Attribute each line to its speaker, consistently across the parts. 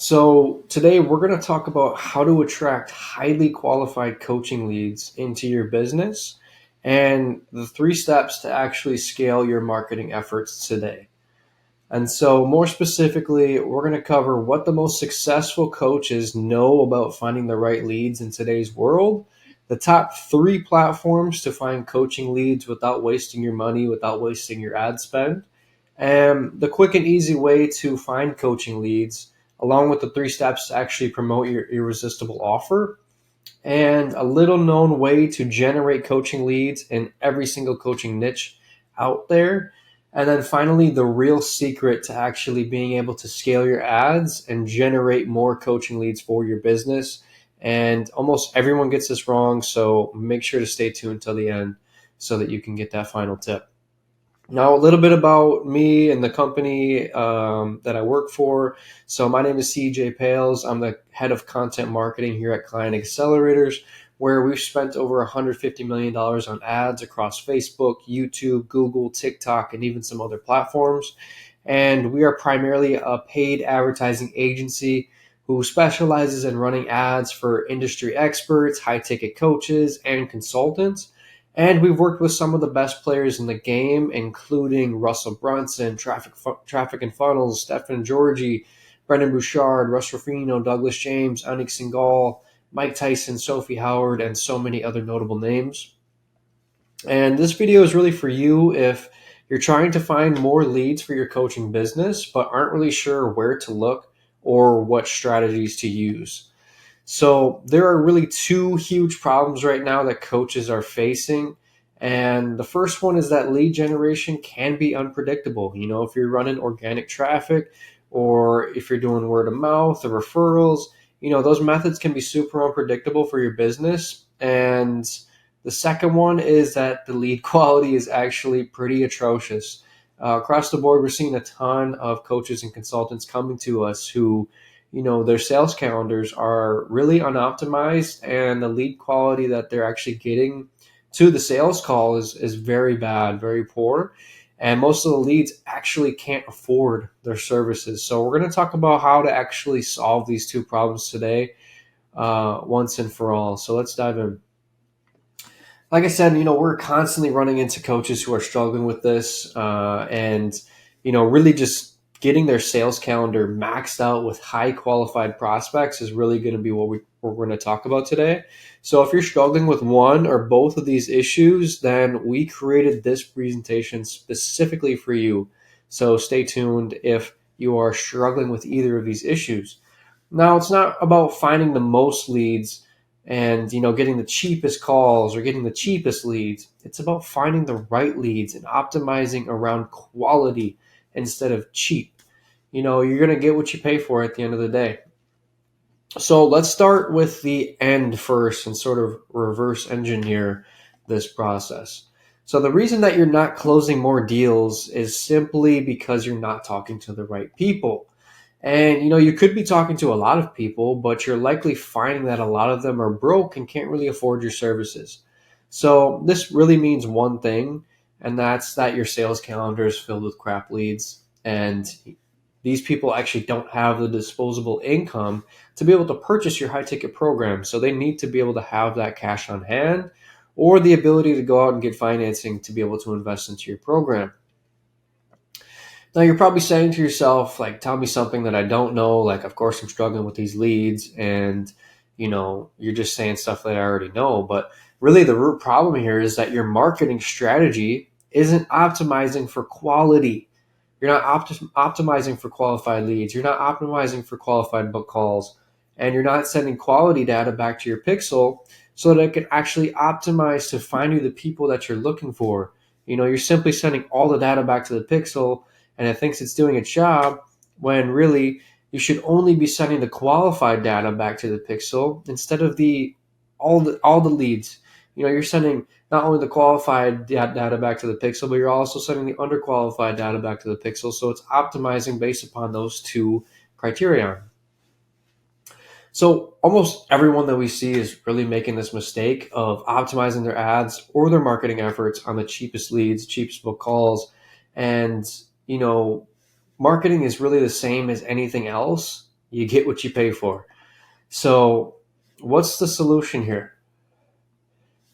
Speaker 1: So, today we're going to talk about how to attract highly qualified coaching leads into your business and the three steps to actually scale your marketing efforts today. And so, more specifically, we're going to cover what the most successful coaches know about finding the right leads in today's world, the top three platforms to find coaching leads without wasting your money, without wasting your ad spend, and the quick and easy way to find coaching leads, along with the three steps to actually promote your irresistible offer, and a little known way to generate coaching leads in every single coaching niche out there. And then finally, the real secret to actually being able to scale your ads and generate more coaching leads for your business. And almost everyone gets this wrong, so make sure to stay tuned till the end so that you can get that final tip. Now, a little bit about me and the company that I work for. So, my name is CJ Poehls. I'm the head of content marketing here at Client Accelerators, where we've spent over $150 million on ads across Facebook, YouTube, Google, TikTok, and even some other platforms. And we are primarily a paid advertising agency who specializes in running ads for industry experts, high ticket coaches, and consultants. And we've worked with some of the best players in the game, including Russell Brunson, Traffic and Funnels, Stephen Georgi, Brendan Bouchard, Russ Ruffino, Douglas James, Anik Singhal, Mike Tyson, Sophie Howard, and so many other notable names. And this video is really for you if you're trying to find more leads for your coaching business, but aren't really sure where to look or what strategies to use. So there are really two huge problems right now that coaches are facing. And the first one is that lead generation can be unpredictable. If you're running organic traffic or if you're doing word of mouth or referrals, those methods can be super unpredictable for your business. And the second one is that the lead quality is actually pretty atrocious. Across the board, we're seeing a ton of coaches and consultants coming to us who their sales calendars are really unoptimized, and the lead quality that they're actually getting to the sales call is very bad, very poor. And most of the leads actually can't afford their services. So we're going to talk about how to actually solve these two problems today, once and for all. So let's dive in. Like I said, we're constantly running into coaches who are struggling with this, and really just getting their sales calendar maxed out with high qualified prospects is really going to be what we're going to talk about today. So if you're struggling with one or both of these issues, then we created this presentation specifically for you. So stay tuned if you are struggling with either of these issues. Now, it's not about finding the most leads and getting the cheapest calls or getting the cheapest leads. It's about finding the right leads and optimizing around quality instead of cheap. You're going to get what you pay for at the end of the day. So let's start with the end first and sort of reverse engineer this process. So the reason that you're not closing more deals is simply because you're not talking to the right people. And you could be talking to a lot of people, but you're likely finding that a lot of them are broke and can't really afford your services. So this really means one thing, and that's that your sales calendar is filled with crap leads. And these people actually don't have the disposable income to be able to purchase your high ticket program. So they need to be able to have that cash on hand or the ability to go out and get financing to be able to invest into your program. Now you're probably saying to yourself, like, tell me something that I don't know. Like, of course I'm struggling with these leads, and you're just saying stuff that I already know. But really the root problem here is that your marketing strategy isn't optimizing for quality. You're not optimizing for qualified leads. You're not optimizing for qualified book calls, and you're not sending quality data back to your pixel so that it can actually optimize to find you the people that you're looking for. You're simply sending all the data back to the pixel and it thinks it's doing its job, when really you should only be sending the qualified data back to the pixel instead of all the leads. You're sending not only the qualified data back to the pixel, but you're also sending the underqualified data back to the pixel. So it's optimizing based upon those two criteria. So almost everyone that we see is really making this mistake of optimizing their ads or their marketing efforts on the cheapest leads, cheapest book calls. And marketing is really the same as anything else. You get what you pay for. So, what's the solution here?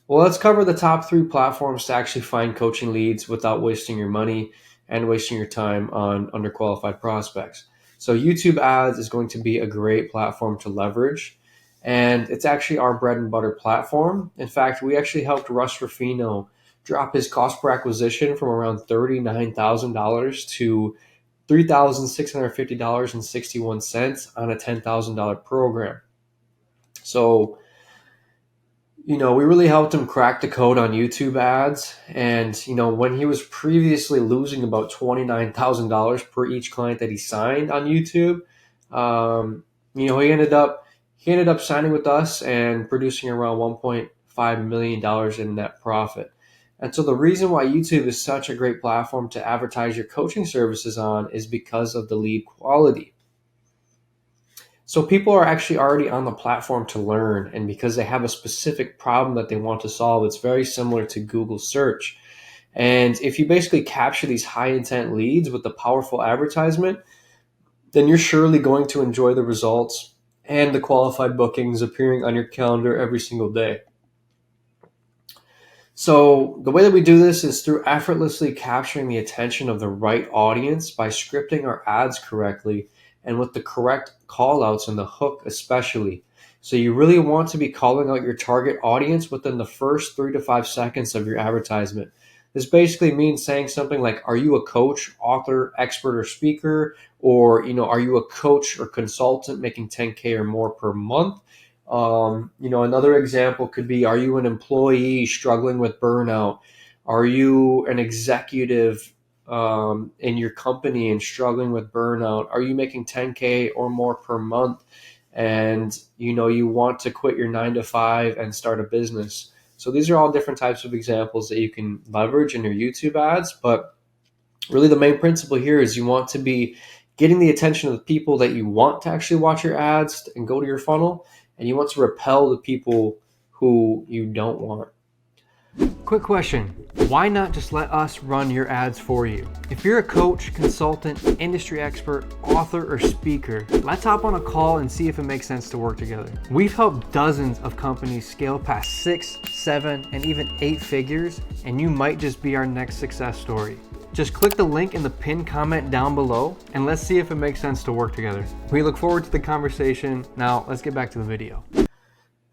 Speaker 1: Well, let's cover the top three platforms to actually find coaching leads without wasting your money and wasting your time on underqualified prospects. So, YouTube ads is going to be a great platform to leverage. And it's actually our bread and butter platform. In fact, we actually helped Russ Ruffino drop his cost per acquisition from around $39,000 to $3,650.61 on a $10,000 program. So, we really helped him crack the code on YouTube ads. And, when he was previously losing about $29,000 per each client that he signed on YouTube, he ended up signing with us and producing around $1.5 million in net profit. And so the reason why YouTube is such a great platform to advertise your coaching services on is because of the lead quality. So people are actually already on the platform to learn, and because they have a specific problem that they want to solve, it's very similar to Google search. And if you basically capture these high intent leads with the powerful advertisement, then you're surely going to enjoy the results and the qualified bookings appearing on your calendar every single day. So the way that we do this is through effortlessly capturing the attention of the right audience by scripting our ads correctly and with the correct call outs and the hook especially. So you really want to be calling out your target audience within the first 3 to 5 seconds of your advertisement. This basically means saying something like, are you a coach, author, expert, or speaker? Or, are you a coach or consultant making 10K or more per month? Another example could be, are you an employee struggling with burnout? Are you an executive in your company and struggling with burnout? Are you making 10K or more per month? And, you want to quit your 9 to 5 and start a business. So these are all different types of examples that you can leverage in your YouTube ads. But really the main principle here is you want to be getting the attention of the people that you want to actually watch your ads and go to your funnel, and you want to repel the people who you don't want. Quick question. Why not just let us run your ads for you? If you're a coach, consultant, industry expert, author, or speaker, let's hop on a call and see if it makes sense to work together. We've helped dozens of companies scale past 6, 7, and even 8 figures, and you might just be our next success story. Just click the link in the pinned comment down below and let's see if it makes sense to work together. We look forward to the conversation. Now let's get back to the video.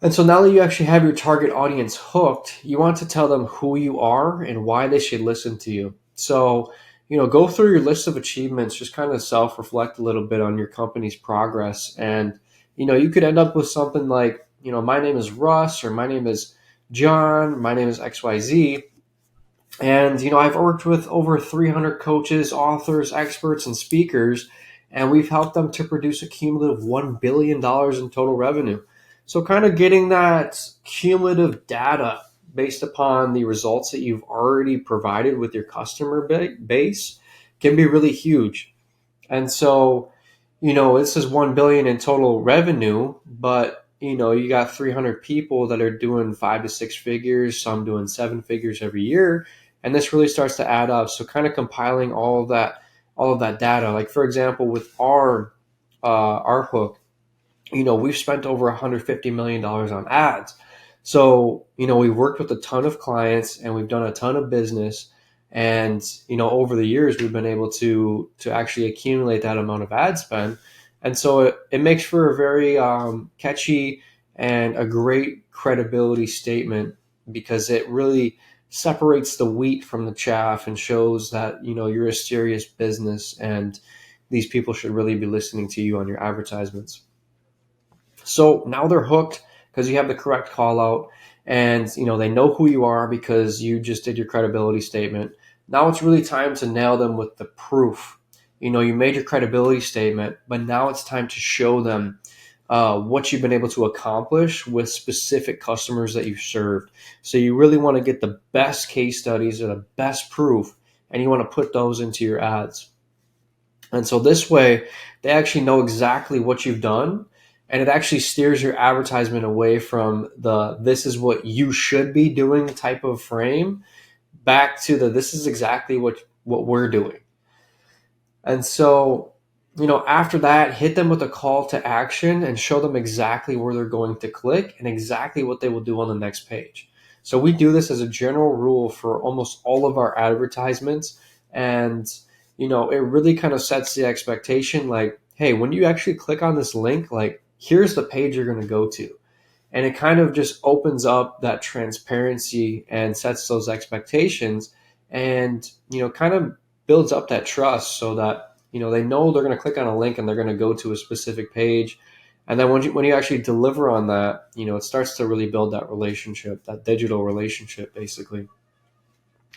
Speaker 1: And so now that you actually have your target audience hooked, you want to tell them who you are and why they should listen to you. So, go through your list of achievements, just kind of self-reflect a little bit on your company's progress. And, you could end up with something like, my name is Russ, or my name is John, my name is XYZ. And, I've worked with over 300 coaches, authors, experts, and speakers, and we've helped them to produce a cumulative $1 billion in total revenue. So kind of getting that cumulative data based upon the results that you've already provided with your customer base can be really huge. And so, this is 1 billion in total revenue, but you got 300 people that are doing 5 to 6 figures, some doing 7 figures every year. And this really starts to add up. So kind of compiling all of that data, like for example, with our hook, we've spent over $150 million on ads. So, we've worked with a ton of clients and we've done a ton of business. And, over the years, we've been able to actually accumulate that amount of ad spend. And so it makes for a very catchy and a great credibility statement, because it really separates the wheat from the chaff and shows that, you're a serious business and these people should really be listening to you on your advertisements. So now they're hooked because you have the correct call out, and they know who you are because you just did your credibility statement. Now it's really time to nail them with the proof. You made your credibility statement, but now it's time to show them what you've been able to accomplish with specific customers that you've served. So you really want to get the best case studies or the best proof, and you want to put those into your ads. And so this way, they actually know exactly what you've done, and it actually steers your advertisement away from the "this is what you should be doing" type of frame back to the "this is exactly what we're doing." And so, After that, hit them with a call to action and show them exactly where they're going to click and exactly what they will do on the next page. So we do this as a general rule for almost all of our advertisements. And, it really kind of sets the expectation like, hey, when you actually click on this link, like, here's the page you're going to go to. And it kind of just opens up that transparency and sets those expectations and, kind of builds up that trust so that, they know they're going to click on a link and they're going to go to a specific page. And then when you actually deliver on that, it starts to really build that relationship, that digital relationship, basically.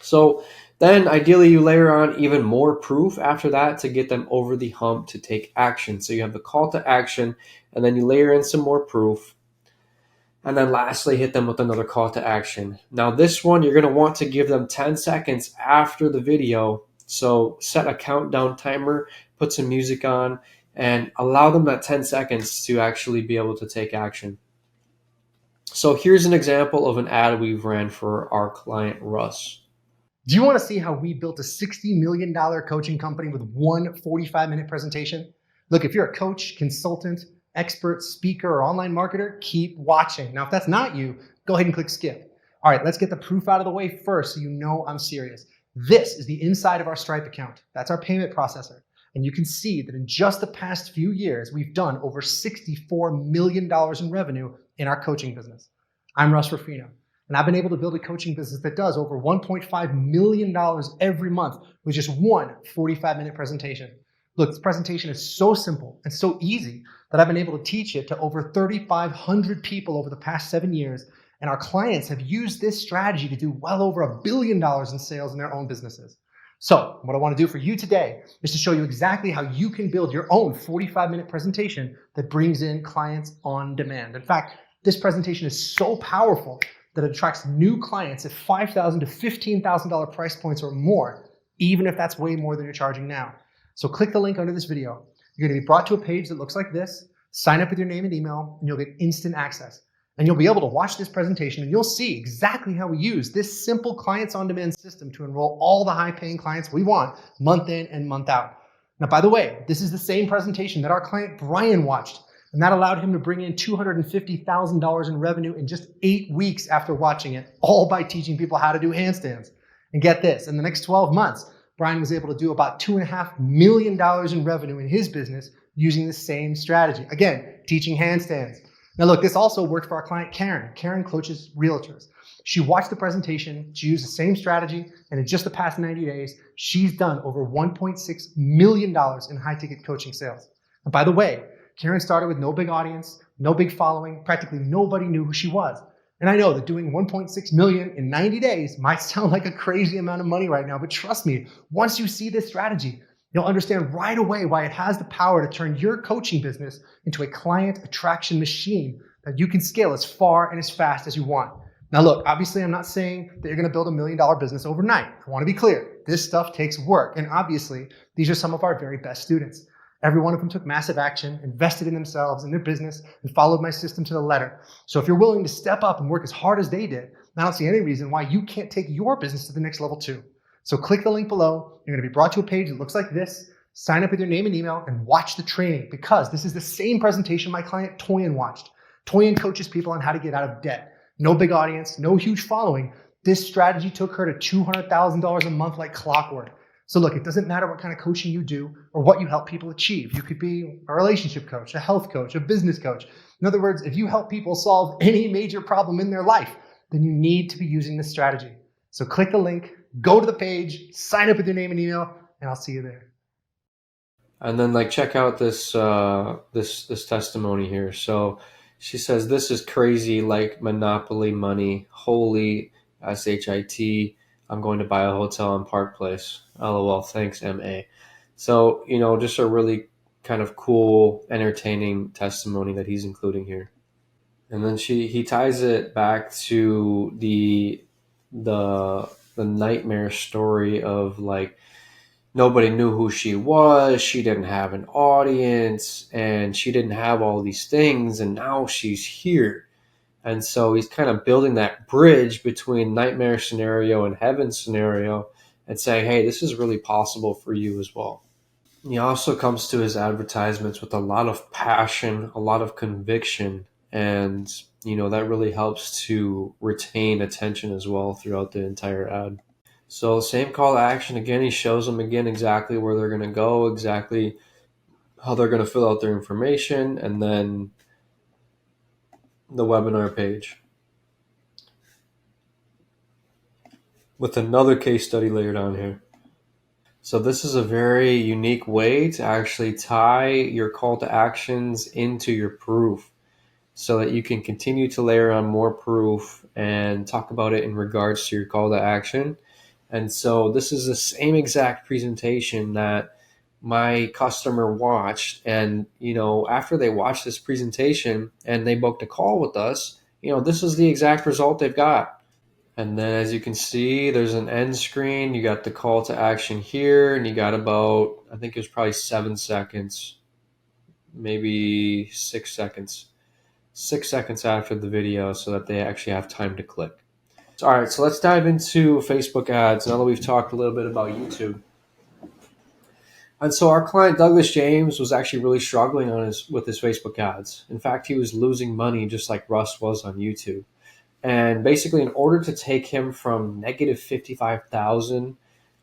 Speaker 1: So then ideally you layer on even more proof after that to get them over the hump to take action. So you have the call to action and then you layer in some more proof. And then lastly, hit them with another call to action. Now this one, you're going to want to give them 10 seconds after the video. So set a countdown timer, put some music on, and allow them that 10 seconds to actually be able to take action. So here's an example of an ad we've ran for our client, Russ.
Speaker 2: Do you want to see how we built a $60 million coaching company with one 45-minute presentation? Look, if you're a coach, consultant, expert, speaker, or online marketer, keep watching. Now, if that's not you, go ahead and click skip. All right, let's get the proof out of the way first so you know I'm serious. This is the inside of our Stripe account. That's our payment processor. And you can see that in just the past few years, we've done over $64 million in revenue in our coaching business. I'm Russ Ruffino, and I've been able to build a coaching business that does over $1.5 million every month with just one 45-minute presentation. Look, this presentation is so simple and so easy that I've been able to teach it to over 3,500 people over the past 7 years. And our clients have used this strategy to do well over $1 billion in sales in their own businesses. So what I want to do for you today is to show you exactly how you can build your own 45-minute presentation that brings in clients on demand. In fact, this presentation is so powerful that it attracts new clients at $5,000 to $15,000 price points or more, even if that's way more than you're charging now. So click the link under this video. You're going to be brought to a page that looks like this. Sign up with your name and email, and you'll get instant access. And you'll be able to watch this presentation, and you'll see exactly how we use this simple clients on demand system to enroll all the high-paying clients we want month in and month out. Now, by the way, this is the same presentation that our client Brian watched, and that allowed him to bring in $250,000 in revenue in just 8 weeks after watching it, all by teaching people how to do handstands. And get this, in the next 12 months, Brian was able to do about $2.5 million in revenue in his business using the same strategy. Again, teaching handstands. Now look, this also worked for our client Karen. Karen coaches realtors. She watched the presentation, she used the same strategy, and in just the past 90 days, she's done over $1.6 million in high-ticket coaching sales. And by the way, Karen started with no big audience, no big following, practically nobody knew who she was. And I know that doing 1.6 million in 90 days might sound like a crazy amount of money right now, but trust me, once you see this strategy, you'll understand right away why it has the power to turn your coaching business into a client attraction machine that you can scale as far and as fast as you want. Now look, obviously I'm not saying that you're going to build $1 million business overnight. I want to be clear. This stuff takes work. And obviously, these are some of our very best students. Every one of them took massive action, invested in themselves and their business, and followed my system to the letter. So if you're willing to step up and work as hard as they did, I don't see any reason why you can't take your business to the next level too. So click the link below. You're going to be brought to a page that looks like this. Sign up with your name and email and watch the training, because this is the same presentation my client Toyin watched. Toyin coaches people on how to get out of debt. No big audience, no huge following. This strategy took her to $200,000 a month like clockwork. So look, it doesn't matter what kind of coaching you do or what you help people achieve. You could be a relationship coach, a health coach, a business coach. In other words, if you help people solve any major problem in their life, then you need to be using this strategy. So click the link, go to the page, sign up with your name and email, and I'll see you there.
Speaker 1: And then check out this this testimony here. So she says, this is crazy, like monopoly money. Holy shit. I'm going to buy a hotel in Park Place. LOL, thanks, MA. So, just a really kind of cool, entertaining testimony that he's including here. And then he ties it back to the nightmare story of nobody knew who she was. She didn't have an audience and she didn't have all these things. And now she's here. And so he's kind of building that bridge between nightmare scenario and heaven scenario and saying, hey, this is really possible for you as well. He also comes to his advertisements with a lot of passion, a lot of conviction, and that really helps to retain attention as well throughout the entire ad. So same call to action again. He shows them again exactly where they're going to go, exactly how they're going to fill out their information, and then the webinar page with another case study layered on here. So this is a very unique way to actually tie your call to actions into your proof so that you can continue to layer on more proof and talk about it in regards to your call to action. And so this is the same exact presentation that my customer watched. And, after they watched this presentation and they booked a call with us, this is the exact result they've got. And then as you can see, there's an end screen. You got the call to action here, and you got about, I think it was probably 7 seconds, maybe 6 seconds. 6 seconds after the video so that they actually have time to click. All right, so let's dive into Facebook ads now that we've talked a little bit about YouTube. And so our client Douglas James was actually really struggling with his Facebook ads. In fact, he was losing money just like Russ was on YouTube. And basically, in order to take him from negative 55,000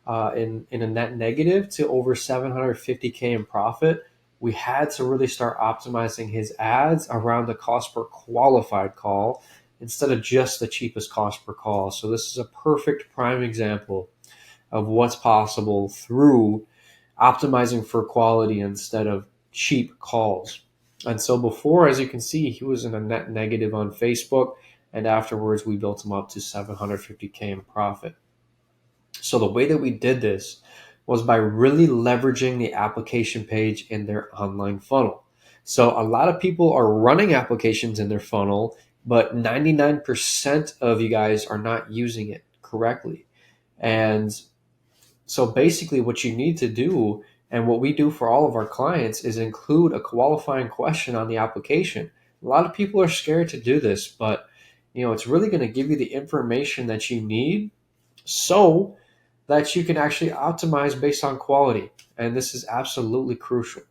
Speaker 1: in a net negative to over 750K in profit, we had to really start optimizing his ads around the cost per qualified call instead of just the cheapest cost per call. So this is a perfect prime example of what's possible through optimizing for quality instead of cheap calls. And so before, as you can see, he was in a net negative on Facebook, and afterwards we built him up to 750K in profit. So the way that we did this was by really leveraging the application page in their online funnel. So a lot of people are running applications in their funnel, but 99% of you guys are not using it correctly. And so basically what you need to do, and what we do for all of our clients, is include a qualifying question on the application. A lot of people are scared to do this, but it's really going to give you the information that you need so that you can actually optimize based on quality. And this is absolutely crucial.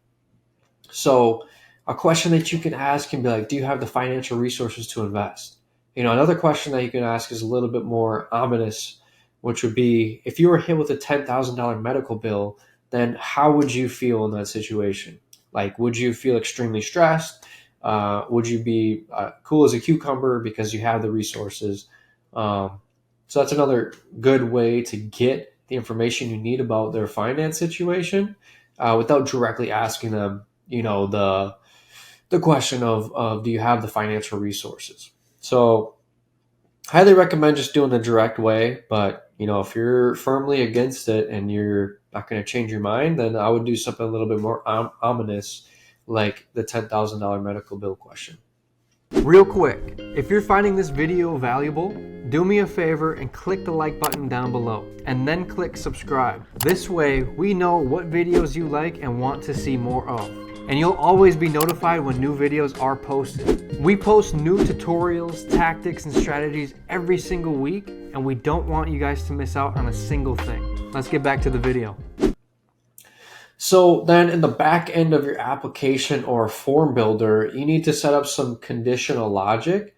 Speaker 1: So a question that you can ask can be like, do you have the financial resources to invest? Another question that you can ask is a little bit more ominous, which would be, if you were hit with a $10,000 medical bill, then how would you feel in that situation? Like, would you feel extremely stressed? Would you be cool as a cucumber because you have the resources? So that's another good way to get the information you need about their finance situation without directly asking them, the question of do you have the financial resources? So highly recommend just doing the direct way. But if you're firmly against it and you're not going to change your mind, then I would do something a little bit more ominous, like the $10,000 medical bill question. Real quick, if you're finding this video valuable, do me a favor and click the like button down below, and then click subscribe. This way we know what videos you like and want to see more of. And you'll always be notified when new videos are posted. We post new tutorials, tactics, and strategies every single week, and we don't want you guys to miss out on a single thing. Let's get back to the video. So then in the back end of your application or form builder, you need to set up some conditional logic.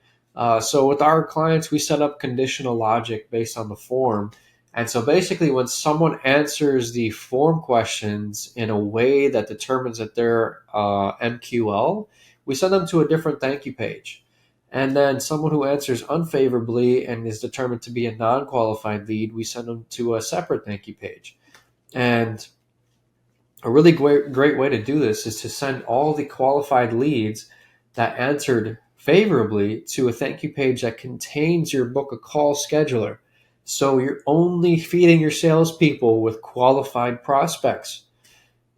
Speaker 1: So with our clients, we set up conditional logic based on the form. And so basically when someone answers the form questions in a way that determines that they're MQL, we send them to a different thank you page. And then someone who answers unfavorably and is determined to be a non-qualified lead, we send them to a separate thank you page. And a really great way to do this is to send all the qualified leads that answered favorably to a thank you page that contains your book a call scheduler. So you're only feeding your salespeople with qualified prospects.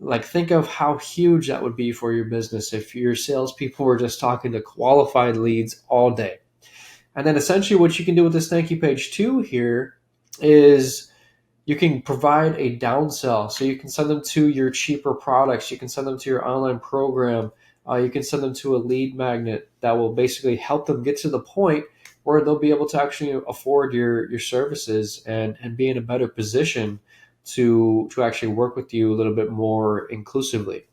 Speaker 1: Like, think of how huge that would be for your business if your salespeople were just talking to qualified leads all day. And then essentially what you can do with this thank you page too here is you can provide a downsell. So you can send them to your cheaper products. You can send them to your online program. You can send them to a lead magnet that will basically help them get to the point where they'll be able to actually afford your services and be in a better position to actually work with you a little bit more inclusively.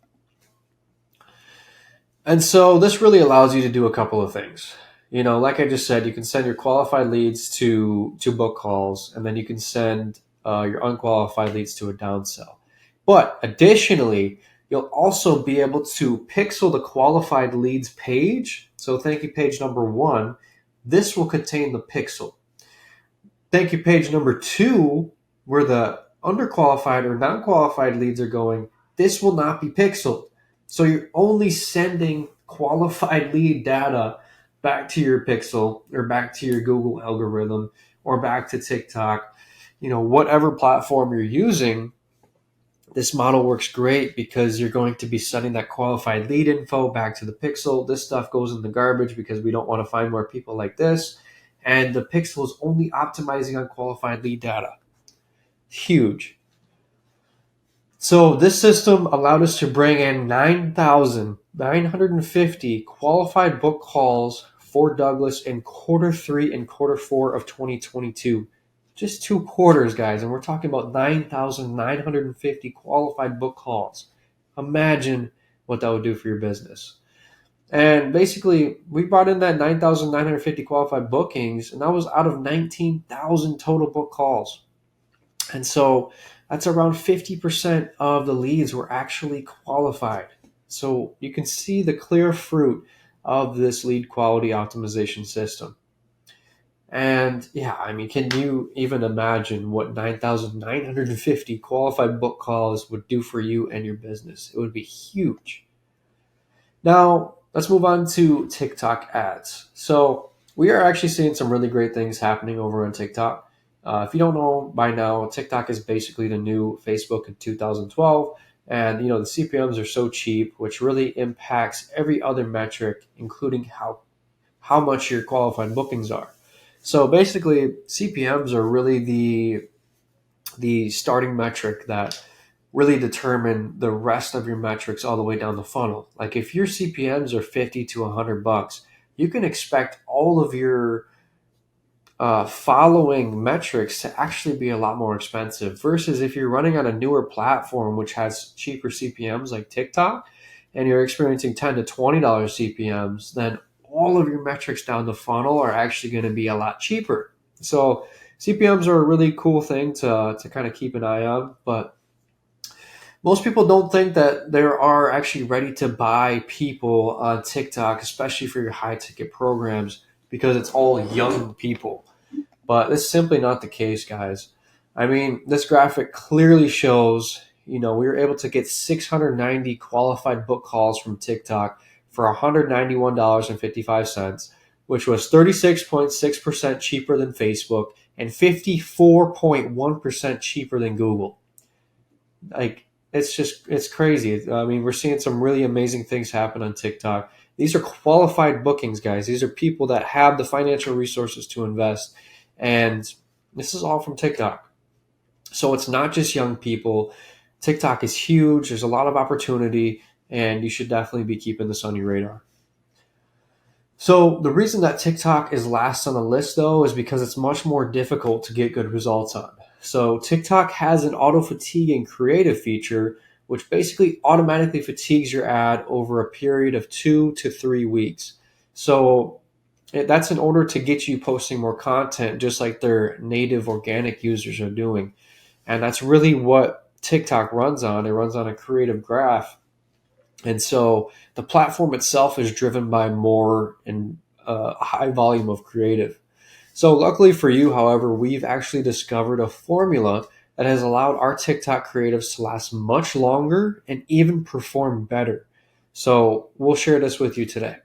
Speaker 1: And so this really allows you to do a couple of things. Like I just said, you can send your qualified leads to book calls, and then you can send your unqualified leads to a downsell. But additionally, you'll also be able to pixel the qualified leads page. So thank you page number 1, this will contain the pixel. Thank you page number 2, where the underqualified or non-qualified leads are going, this will not be pixeled. So you're only sending qualified lead data back to your pixel or back to your Google algorithm or back to TikTok, whatever platform you're using. This model works great because you're going to be sending that qualified lead info back to the pixel. This stuff goes in the garbage because we don't want to find more people like this. And the pixel is only optimizing on qualified lead data. Huge. So this system allowed us to bring in 9,950 qualified book calls for Douglas in Q3 and Q4 of 2022. Just 2 quarters, guys, and we're talking about 9,950 qualified book calls. Imagine what that would do for your business. And basically, we brought in that 9,950 qualified bookings, and that was out of 19,000 total book calls. And so that's around 50% of the leads were actually qualified. So you can see the clear fruit of this lead quality optimization system. And can you even imagine what 9,950 qualified book calls would do for you and your business? It would be huge. Now, let's move on to TikTok ads. So we are actually seeing some really great things happening over on TikTok. If you don't know by now, TikTok is basically the new Facebook in 2012. And, the CPMs are so cheap, which really impacts every other metric, including how much your qualified bookings are. So basically, CPMs are really the starting metric that really determine the rest of your metrics all the way down the funnel. Like if your CPMs are $50 to $100, you can expect all of your following metrics to actually be a lot more expensive versus if you're running on a newer platform which has cheaper CPMs like TikTok and you're experiencing $10 to $20 CPMs, then all of your metrics down the funnel are actually going to be a lot cheaper. So CPMs are a really cool thing to kind of keep an eye on, but most people don't think that there are actually ready to buy people on TikTok, especially for your high ticket programs, because it's all young people. But it's simply not the case, guys. I mean, this graphic clearly shows, we were able to get 690 qualified book calls from TikTok for $191.55, which was 36.6% cheaper than Facebook and 54.1% cheaper than Google. It's crazy. I mean, we're seeing some really amazing things happen on TikTok. These are qualified bookings, guys. These are people that have the financial resources to invest. And this is all from TikTok. So it's not just young people. TikTok is huge. There's a lot of opportunity, and you should definitely be keeping this on your radar. So the reason that TikTok is last on the list, though, is because it's much more difficult to get good results on. So TikTok has an auto-fatiguing creative feature, which basically automatically fatigues your ad over a period of 2 to 3 weeks. So that's in order to get you posting more content, just like their native organic users are doing. And that's really what TikTok runs on. It runs on a creative graph. And so the platform itself is driven by more and a high volume of creative. So luckily for you, however, we've actually discovered a formula that has allowed our TikTok creatives to last much longer and even perform better. So we'll share this with you today.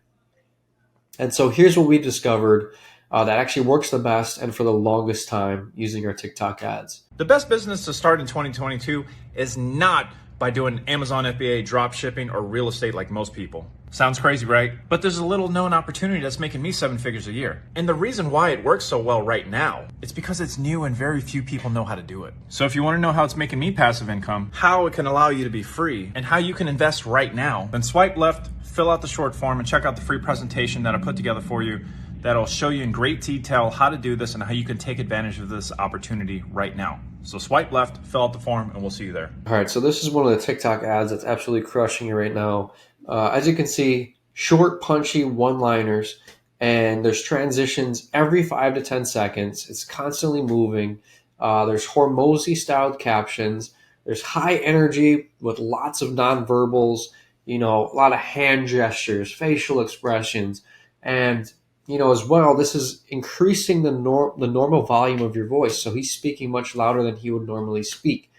Speaker 1: And so here's what we discovered that actually works the best and for the longest time using our TikTok ads.
Speaker 3: The best business to start in 2022 is not by doing Amazon FBA, drop shipping, or real estate like most people. Sounds crazy, right? But there's a little known opportunity that's making me 7 figures a year. And the reason why it works so well right now, it's because it's new and very few people know how to do it. So if you want to know how it's making me passive income, how it can allow you to be free, and how you can invest right now, then swipe left, fill out the short form, and check out the free presentation that I put together for you that'll show you in great detail how to do this and how you can take advantage of this opportunity right now. So swipe left, fill out the form, and we'll see you there.
Speaker 1: All right, so this is one of the TikTok ads that's absolutely crushing you right now. As you can see, short, punchy one-liners, and there's transitions every 5 to 10 seconds. It's constantly moving. There's Hormozy-styled captions. There's high energy with lots of nonverbals, a lot of hand gestures, facial expressions, and as well, this is increasing the normal volume of your voice. So he's speaking much louder than he would normally speak.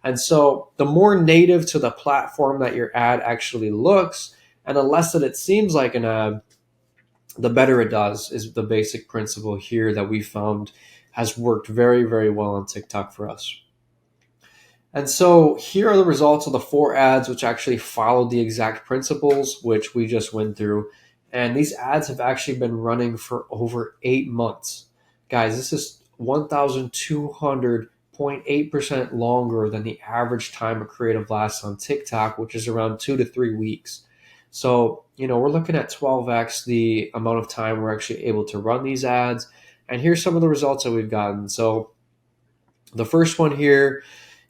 Speaker 1: And so the more native to the platform that your ad actually looks, and the less that it seems like an ad, the better it does, is the basic principle here that we found has worked very, very well on TikTok for us. And so here are the results of the 4 ads which actually followed the exact principles which we just went through. And these ads have actually been running for over 8 months. Guys, this is 1,200.8% longer than the average time a creative lasts on TikTok, which is around 2 to 3 weeks. So, we're looking at 12x the amount of time we're actually able to run these ads. And here's some of the results that we've gotten. So the first one here,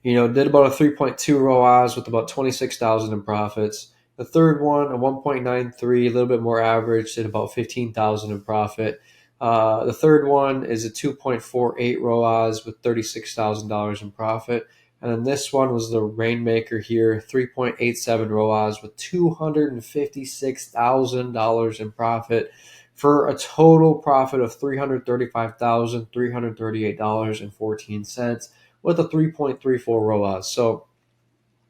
Speaker 1: did about a 3.2 ROAS with about 26,000 in profits. The third one, a 1.93, a little bit more average, did about 15,000 in profit. The third one is a 2.48 ROAS with $36,000 in profit. And then this one was the Rainmaker here, 3.87 ROAS with $256,000 in profit for a total profit of $335,338.14 with a 3.34 ROAS. So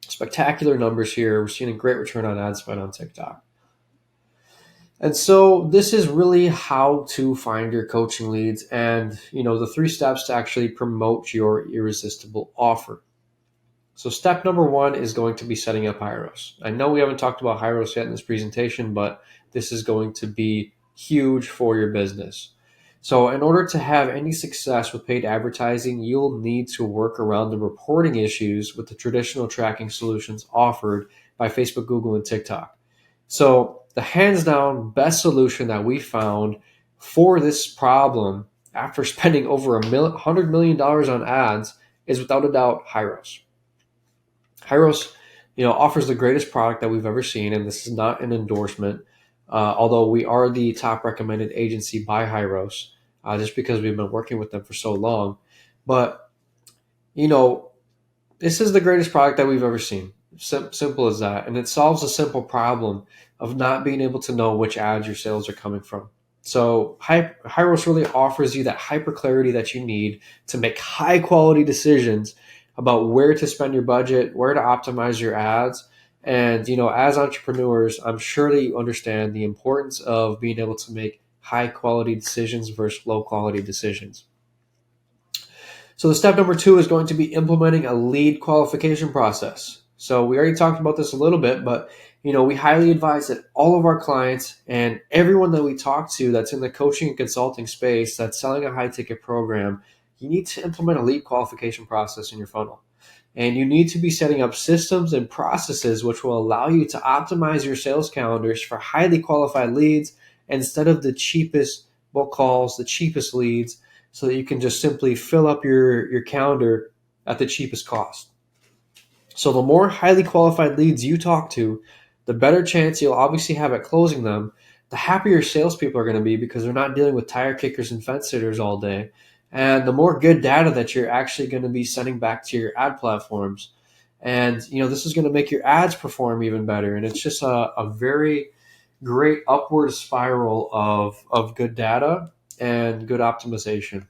Speaker 1: spectacular numbers here. We're seeing a great return on ad spend on TikTok. And so this is really how to find your coaching leads and, the 3 steps to actually promote your irresistible offer. So step number 1 is going to be setting up Hyros. I know we haven't talked about Hyros yet in this presentation, but this is going to be huge for your business. So in order to have any success with paid advertising, you'll need to work around the reporting issues with the traditional tracking solutions offered by Facebook, Google, and TikTok. So the hands down best solution that we found for this problem after spending over $100 million on ads is without a doubt Hyros. Hyros, offers the greatest product that we've ever seen, and this is not an endorsement, although we are the top recommended agency by Hyros, just because we've been working with them for so long. But, this is the greatest product that we've ever seen. Simple as that. And it solves a simple problem of not being able to know which ads your sales are coming from. So Hyros really offers you that hyper clarity that you need to make high quality decisions about where to spend your budget, where to optimize your ads. And, as entrepreneurs, I'm sure that you understand the importance of being able to make high quality decisions versus low quality decisions. So the step number 2 is going to be implementing a lead qualification process. So we already talked about this a little bit, but, we highly advise that all of our clients and everyone that we talk to that's in the coaching and consulting space that's selling a high ticket program, you need to implement a lead qualification process in your funnel. And you need to be setting up systems and processes which will allow you to optimize your sales calendars for highly qualified leads instead of the cheapest book calls, the cheapest leads, so that you can just simply fill up your calendar at the cheapest cost. So the more highly qualified leads you talk to, the better chance you'll obviously have at closing them, the happier salespeople are going to be because they're not dealing with tire kickers and fence sitters all day. And the more good data that you're actually going to be sending back to your ad platforms. And, this is going to make your ads perform even better. And it's just a very great upward spiral of good data and good optimization.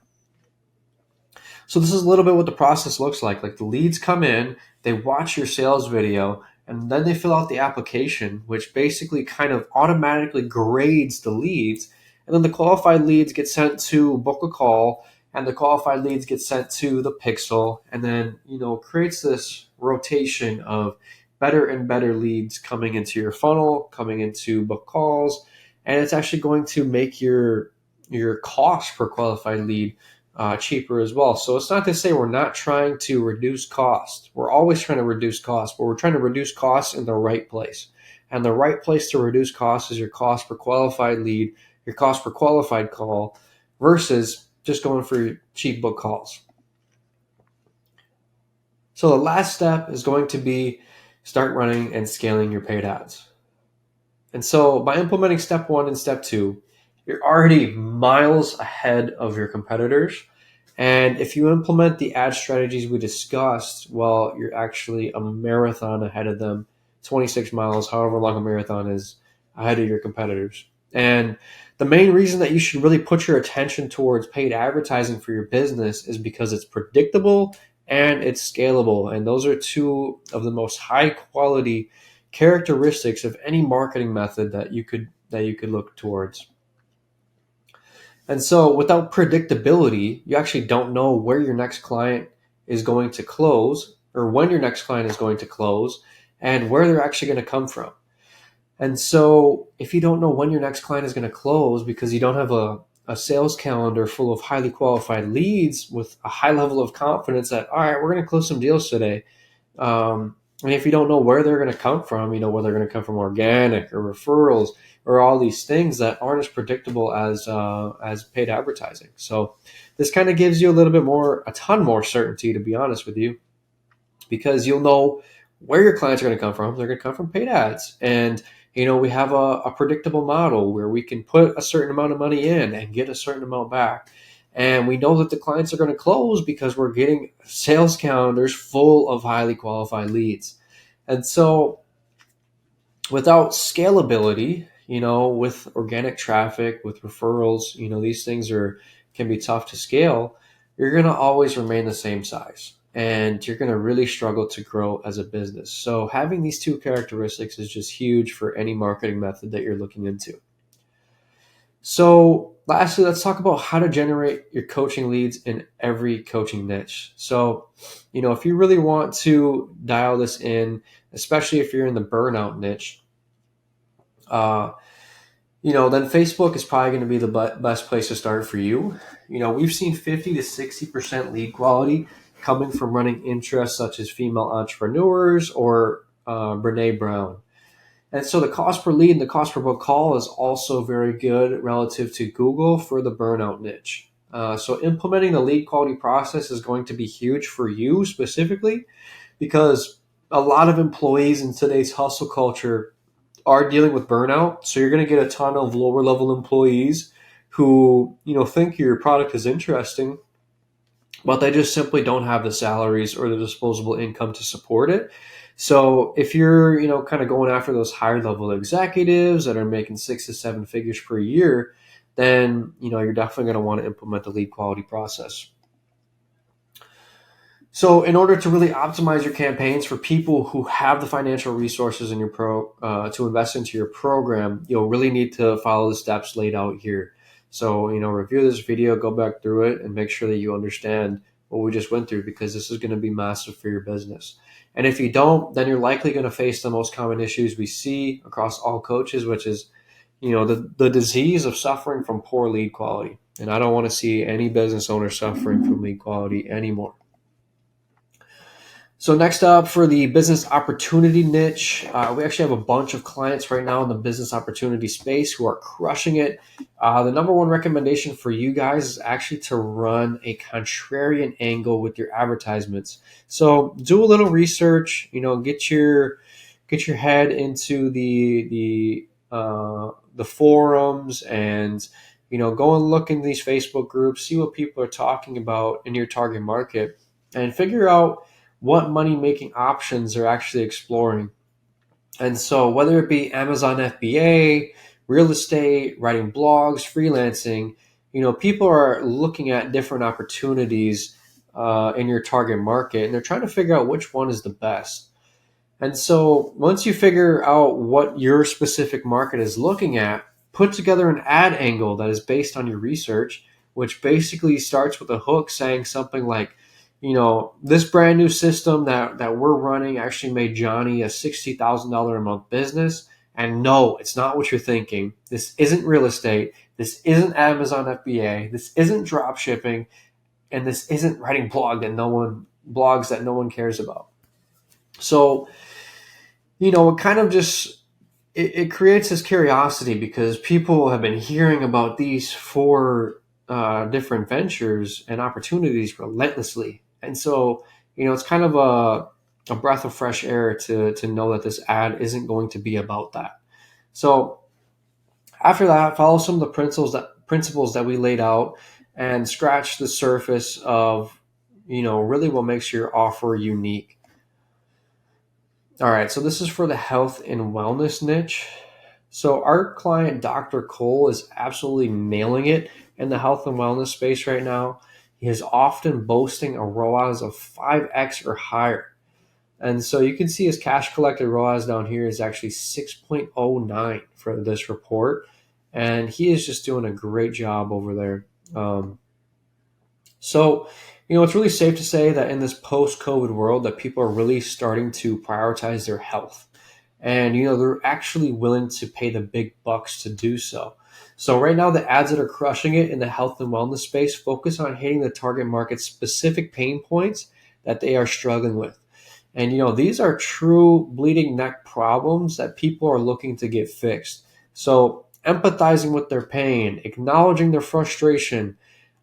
Speaker 1: So this is a little bit what the process looks like. Like the leads come in, they watch your sales video, and then they fill out the application, which basically kind of automatically grades the leads. And then the qualified leads get sent to book a call, and the qualified leads get sent to the pixel, and then, creates this rotation of better and better leads coming into your funnel, coming into book calls, and it's actually going to make your cost per qualified lead cheaper as well. So it's not to say we're not trying to reduce cost. We're always trying to reduce cost, but we're trying to reduce costs in the right place. And the right place to reduce costs is your cost per qualified lead, your cost per qualified call, versus just going for cheap book calls. So the last step is going to be start running and scaling your paid ads. And so by implementing step 1 and step 2, you're already miles ahead of your competitors. And if you implement the ad strategies we discussed, well, you're actually a marathon ahead of them, 26 miles, however long a marathon is, ahead of your competitors. And the main reason that you should really put your attention towards paid advertising for your business is because it's predictable and it's scalable. And those are two of the most high quality characteristics of any marketing method that you could look towards. And so without predictability, you actually don't know where your next client is going to close or when your next client is going to close and where they're actually going to come from. And so if you don't know when your next client is going to close because you don't have a sales calendar full of highly qualified leads with a high level of confidence that, all right, we're going to close some deals today. And if you don't know where they're going to come from, whether they're going to come from organic or referrals or all these things that aren't as predictable as paid advertising. So this kind of gives you a ton more certainty, to be honest with you, because you'll know where your clients are going to come from. They're going to come from paid ads. And, we have a predictable model where we can put a certain amount of money in and get a certain amount back. And we know that the clients are going to close because we're getting sales calendars full of highly qualified leads. And so without scalability, with organic traffic, with referrals, these things can be tough to scale. You're going to always remain the same size and you're going to really struggle to grow as a business. So having these two characteristics is just huge for any marketing method that you're looking into. So lastly, let's talk about how to generate your coaching leads in every coaching niche. So, if you really want to dial this in, especially if you're in the burnout niche, then Facebook is probably going to be the best place to start for you. We've seen 50 to 60% lead quality coming from running interests such as female entrepreneurs or Brene Brown. And so the cost per lead and the cost per book call is also very good relative to Google for the burnout niche. So implementing the lead quality process is going to be huge for you specifically because a lot of employees in today's hustle culture are dealing with burnout. So you're going to get a ton of lower level employees who, think your product is interesting, but they just simply don't have the salaries or the disposable income to support it. So if you're, kind of going after those higher level executives that are making 6 to 7 figures per year, then, you're definitely going to want to implement the lead quality process. So in order to really optimize your campaigns for people who have the financial resources in your to invest into your program, you'll really need to follow the steps laid out here. So, review this video, go back through it, and make sure that you understand what we just went through because this is going to be massive for your business. And if you don't, then you're likely going to face the most common issues we see across all coaches, which is, the disease of suffering from poor lead quality. And I don't want to see any business owner suffering from lead quality anymore. So next up for the business opportunity niche, we actually have a bunch of clients right now in the business opportunity space who are crushing it. The number one recommendation for you guys is actually to run a contrarian angle with your advertisements. So do a little research, get your head into the forums and, go and look in these Facebook groups, see what people are talking about in your target market and figure out what money-making options they're actually exploring. And so whether it be Amazon FBA, real estate, writing blogs, freelancing, people are looking at different opportunities in your target market, and they're trying to figure out which one is the best. And so once you figure out what your specific market is looking at, put together an ad angle that is based on your research, which basically starts with a hook saying something like, this brand new system that we're running actually made Johnny a $60,000 a month business. And no, it's not what you're thinking. This isn't real estate. This isn't Amazon FBA. This isn't drop shipping. And this isn't writing blogs that no one cares about. So, it kind of just, it creates this curiosity because people have been hearing about these 4 different ventures and opportunities relentlessly. And so, it's kind of a breath of fresh air to know that this ad isn't going to be about that. So after that, follow some of the principles that we laid out and scratch the surface of, really what makes your offer unique. All right, so this is for the health and wellness niche. So our client, Dr. Cole, is absolutely nailing it in the health and wellness space right now. He is often boasting a ROAS of 5x or higher. And so you can see his cash collected ROAS down here is actually 6.09 for this report. And he is just doing a great job over there. So, it's really safe to say that in this post-COVID world that people are really starting to prioritize their health. And, they're actually willing to pay the big bucks to do so. So right now, the ads that are crushing it in the health and wellness space focus on hitting the target market's specific pain points that they are struggling with. And, these are true bleeding neck problems that people are looking to get fixed. So empathizing with their pain, acknowledging their frustration,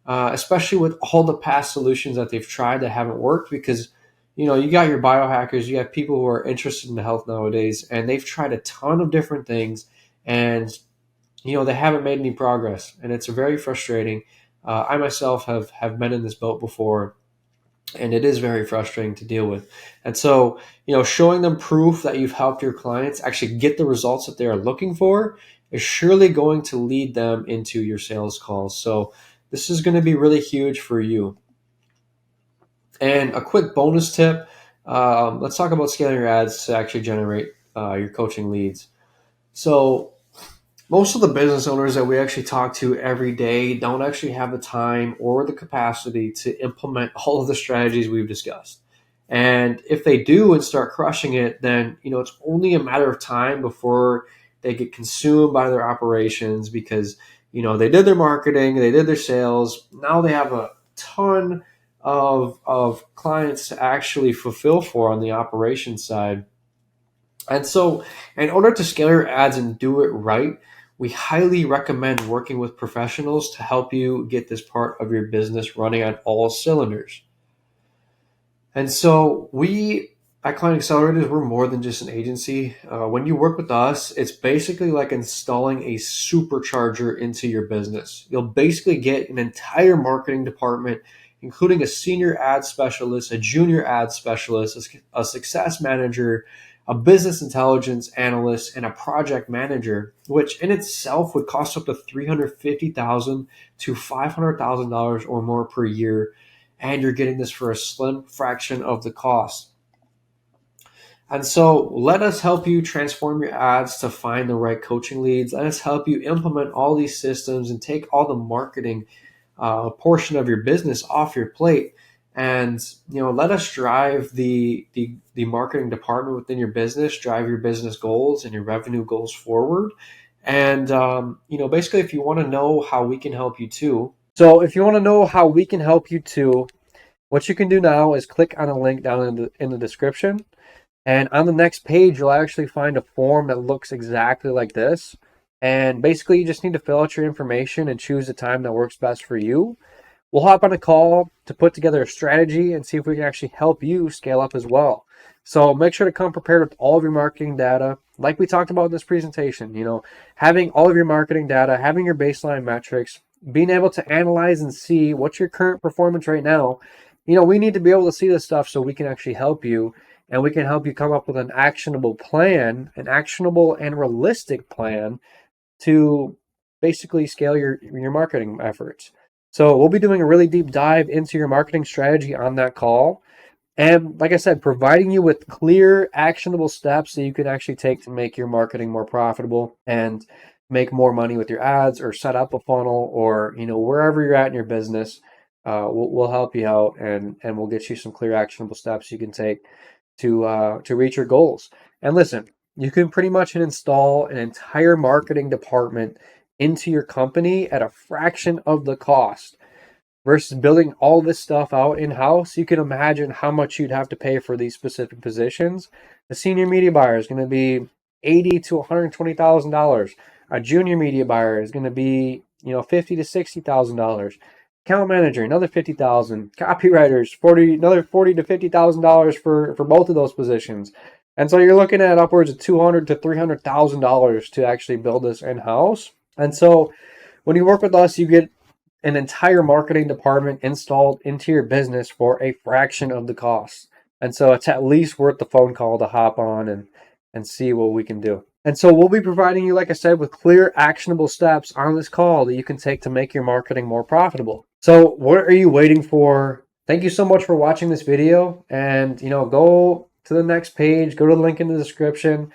Speaker 1: especially with all the past solutions that they've tried that haven't worked, because you got your biohackers, you have people who are interested in the health nowadays, and they've tried a ton of different things, and they haven't made any progress, and it's very frustrating. I myself have been in this boat before, and it is very frustrating to deal with. And so, showing them proof that you've helped your clients actually get the results that they are looking for is surely going to lead them into your sales calls. So this is going to be really huge for you. And a quick bonus tip, let's talk about scaling your ads to actually generate your coaching leads. So most of the business owners that we actually talk to every day don't actually have the time or the capacity to implement all of the strategies we've discussed. And if they do and start crushing it, then it's only a matter of time before they get consumed by their operations, because they did their marketing, they did their sales. Now they have a ton of clients to actually fulfill for on the operations side. And so, in order to scale your ads and do it right, we highly recommend working with professionals to help you get this part of your business running on all cylinders. And so, we at Client Accelerators, we're more than just an agency. When you work with us, it's basically like installing a supercharger into your business. You'll basically get an entire marketing department, including a senior ad specialist, a junior ad specialist, a success manager, a business intelligence analyst, and a project manager, which in itself would cost up to $350,000 to $500,000 or more per year. And you're getting this for a slim fraction of the cost. And so let us help you transform your ads to find the right coaching leads. Let us help you implement all these systems and take all the marketing portion of your business off your plate. And let us drive the marketing department within your business, drive your business goals and your revenue goals forward. And basically, if you want to know how we can help you too. So if you want to know how we can help you too, what you can do now is click on a link down in the description. And on the next page, you'll actually find a form that looks exactly like this. And basically, you just need to fill out your information and choose the time that works best for you. We'll hop on a call to put together a strategy and see if we can actually help you scale up as well. So make sure to come prepared with all of your marketing data. Like we talked about in this presentation, having all of your marketing data, having your baseline metrics, being able to analyze and see what's your current performance right now. We need to be able to see this stuff so we can actually help you, and we can help you come up with an actionable plan, an actionable and realistic plan to basically scale your marketing efforts. So we'll be doing a really deep dive into your marketing strategy on that call. And like I said, providing you with clear, actionable steps that you can actually take to make your marketing more profitable and make more money with your ads, or set up a funnel, or wherever you're at in your business. We'll help you out, and we'll get you some clear, actionable steps you can take to reach your goals. And listen, you can pretty much install an entire marketing department into your company at a fraction of the cost versus building all this stuff out in-house. You can imagine how much you'd have to pay for these specific positions. The senior media buyer is going to be $80,000 to $120,000. A junior media buyer is going to be $50,000 to $60,000. account manager, another $50,000, copywriters, another $40,000 to $50,000 for both of those positions. And so you're looking at upwards of $200,000 to $300,000 to actually build this in-house. And so when you work with us, you get an entire marketing department installed into your business for a fraction of the cost. And so it's at least worth the phone call to hop on and see what we can do. And so we'll be providing you, like I said, with clear, actionable steps on this call that you can take to make your marketing more profitable. So what are you waiting for? Thank you so much for watching this video. And, go to the next page, go to the link in the description,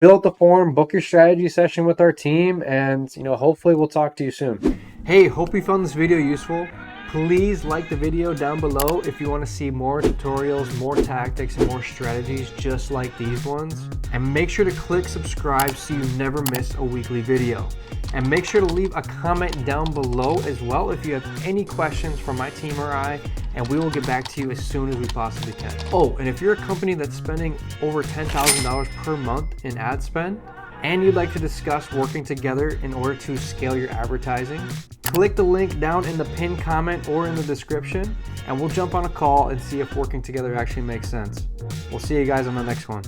Speaker 1: fill out the form, book your strategy session with our team, and, hopefully we'll talk to you soon. Hey, hope you found this video useful. Please like the video down below if you want to see more tutorials, more tactics, and more strategies just like these ones. And make sure to click subscribe so you never miss a weekly video. And make sure to leave a comment down below as well if you have any questions for my team or I, and we will get back to you as soon as we possibly can. Oh, and if you're a company that's spending over $10,000 per month in ad spend, and you'd like to discuss working together in order to scale your advertising, click the link down in the pinned comment or in the description, and we'll jump on a call and see if working together actually makes sense. We'll see you guys on the next one.